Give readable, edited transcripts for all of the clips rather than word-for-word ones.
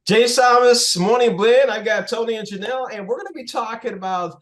Jay Thomas, Morning Blend. I got Tony and Janelle, and we're going to be talking about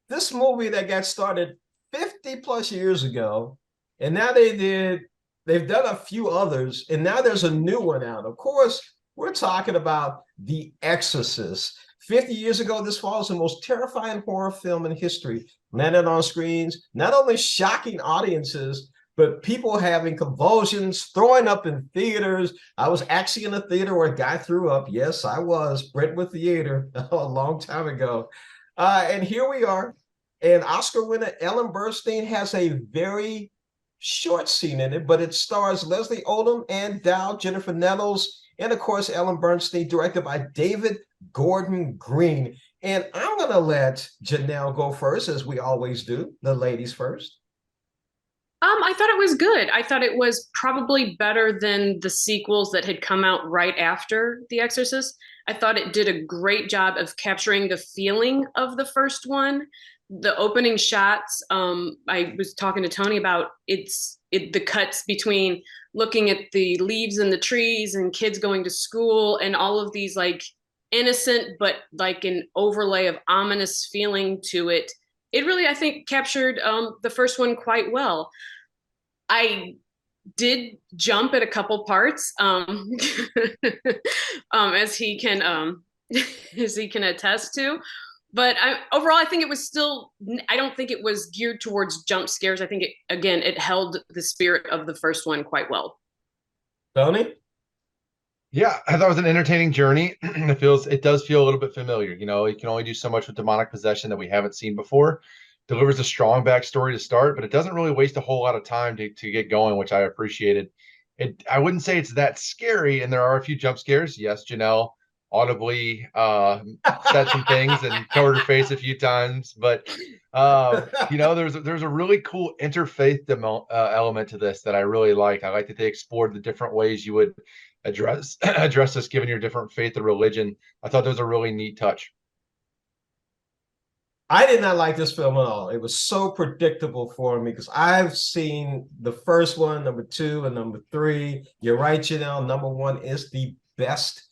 this movie that got started 50 plus years ago. And now they've done a few others, and now there's a new one out. Of course, we're talking about The Exorcist. 50 years ago, this fall was the most terrifying horror film in history. Landed on screens, not only shocking audiences, but people having convulsions, throwing up in theaters. I was actually in a theater where a guy threw up. Yes, I was. Brentwood Theater a long time ago. And here we are. And Oscar winner Ellen Burstyn has a very short scene in it, but it stars Leslie Odom and Dow, Jennifer Nettles, and of course, Ellen Bernstein, directed by David Gordon Green. And I'm going to let Janelle go first, as we always do, the ladies first. I thought it was good. I thought it was probably better than the sequels that had come out right after The Exorcist. I thought it did a great job of capturing the feeling of the first one. The opening shots, I was talking to Tony about the cuts between looking at the leaves in the trees and kids going to school and all of these like innocent but like an overlay of ominous feeling to it. It really, I think, captured the first one quite well. I did jump at a couple parts, as he can as he can attest to. But overall, I think it was still. I don't think it was geared towards jump scares. I think it held the spirit of the first one quite well. Tony? Yeah, I thought it was an entertaining journey. It does feel a little bit familiar. You know, you can only do so much with demonic possession that we haven't seen before. Delivers a strong backstory to start, but it doesn't really waste a whole lot of time to get going, which I appreciated. I wouldn't say it's that scary, and there are a few jump scares. Yes, Janelle audibly said some things and covered her face a few times, but there's a really cool interfaith element to this that I really liked. I like that they explored the different ways you would address this given your different faith or religion. I thought that was a really neat touch. I did not like this film at all. It was so predictable for me because I've seen the first one, number two, and number three. You're right, Janelle. Number one is the best.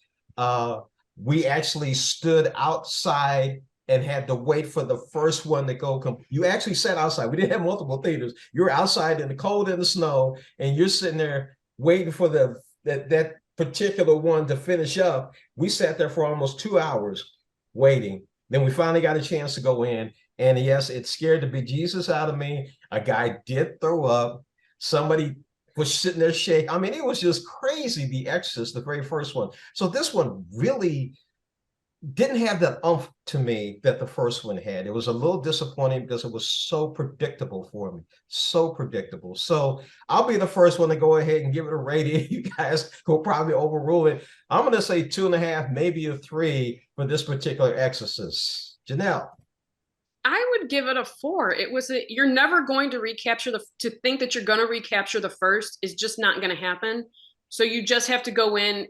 We actually stood outside and had to wait for the first one to go. You actually sat outside. We didn't have multiple theaters. You were outside in the cold and the snow, and you're sitting there waiting for that particular one to finish up. We sat there for almost 2 hours waiting. Then we finally got a chance to go in. And yes, it scared the bejesus out of me. A guy did throw up. Somebody was sitting there shaking. I mean, it was just crazy, The Exorcist, the very first one. So this one really didn't have that umph to me that the first one had. It was a little disappointing because it was so predictable for me. So predictable. So I'll be the first one to go ahead and give it a rating. You guys will probably overrule it. I'm going to say 2.5, maybe a 3 for this particular Exorcist. Janelle. I would give it a 4. You're never going to to think that you're going to recapture the first is just not going to happen. So you just have to go in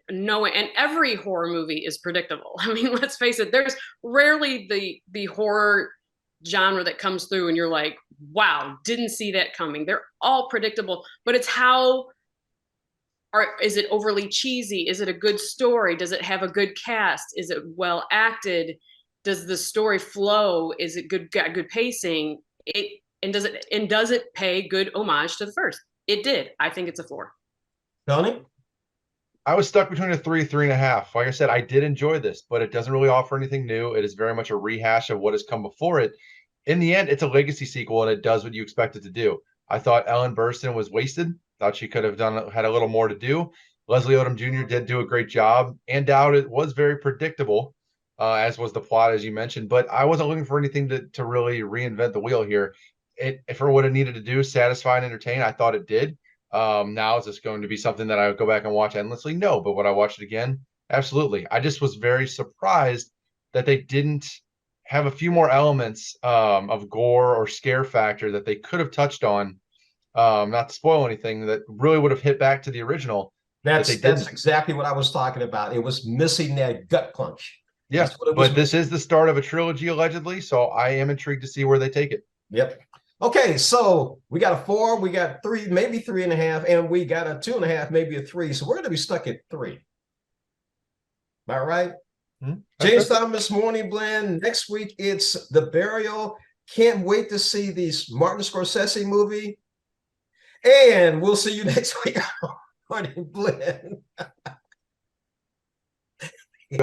knowing, and every horror movie is predictable. I mean, let's face it, there's rarely the horror genre that comes through and you're like, wow, didn't see that coming. They're all predictable, but it's is it overly cheesy? Is it a good story? Does it have a good cast? Is it well acted? Does the story flow? Is it got good pacing? Does it pay good homage to the first? It did. I think it's a 4. Tony? I was stuck between a 3.5. Like I said, I did enjoy this, but it doesn't really offer anything new. It is very much a rehash of what has come before it. In the end, it's a legacy sequel, and it does what you expect it to do. I thought Ellen Burstyn was wasted. Thought she could have had a little more to do. Leslie Odom Jr. did do a great job, and doubt it was very predictable, as was the plot, as you mentioned. But I wasn't looking for anything to really reinvent the wheel here. For what it needed to do, satisfy and entertain, I thought it did. Now is this going to be something that I would go back and watch endlessly? No, but would I watch it again? Absolutely. I just was very surprised that they didn't have a few more elements of gore or scare factor that they could have touched on. Not to spoil anything, that really would have hit back to the original. That's exactly what I was talking about. It was missing that gut punch. Yeah, but this is the start of a trilogy allegedly, so I am intrigued to see where they take it. Yep. Okay, so we got a 4, we got 3, maybe 3.5, and we got a 2.5, maybe a 3. So we're going to be stuck at 3. All right. That's James fair. Thomas Morning Blend. Next week it's The Burial. Can't wait to see the Martin Scorsese movie. And we'll see you next week on Morning Blend.